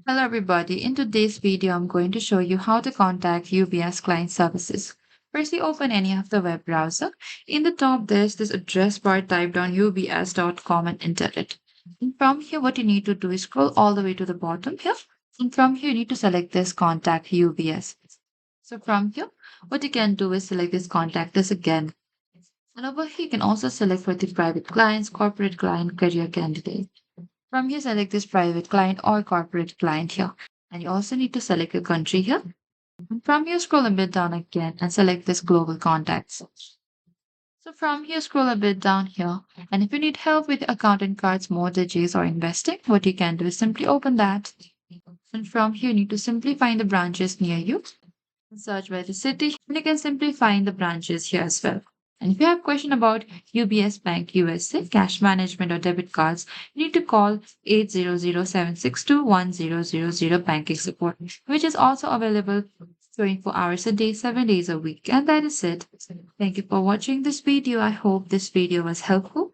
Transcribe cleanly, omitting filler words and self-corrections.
Hello everybody, in today's video I'm going to show you how to contact UBS client services. Firstly, open any of the web browser. In the top there's this address bar, type down ubs.com and enter it. And from here what you need to do is scroll all the way to the bottom here. And from here you need to select this contact UBS. So from here what you can do is select this contact this again. And over here you can also select for the private clients, corporate client, career candidate. From here, select this private client or corporate client here. And you also need to select your country here. And from here, scroll a bit down again and select this global contacts. So from here, scroll a bit down here. And if you need help with accounting cards, mortgages, or investing, what you can do is simply open that. And from here, you need to simply find the branches near you. Search by the city, and you can simply find the branches here as well. And if you have a question about UBS Bank USA, cash management or debit cards, you need to call 800-762-1000 banking support, which is also available 24 hours a day, 7 days a week. And that is it. Thank you for watching this video. I hope this video was helpful.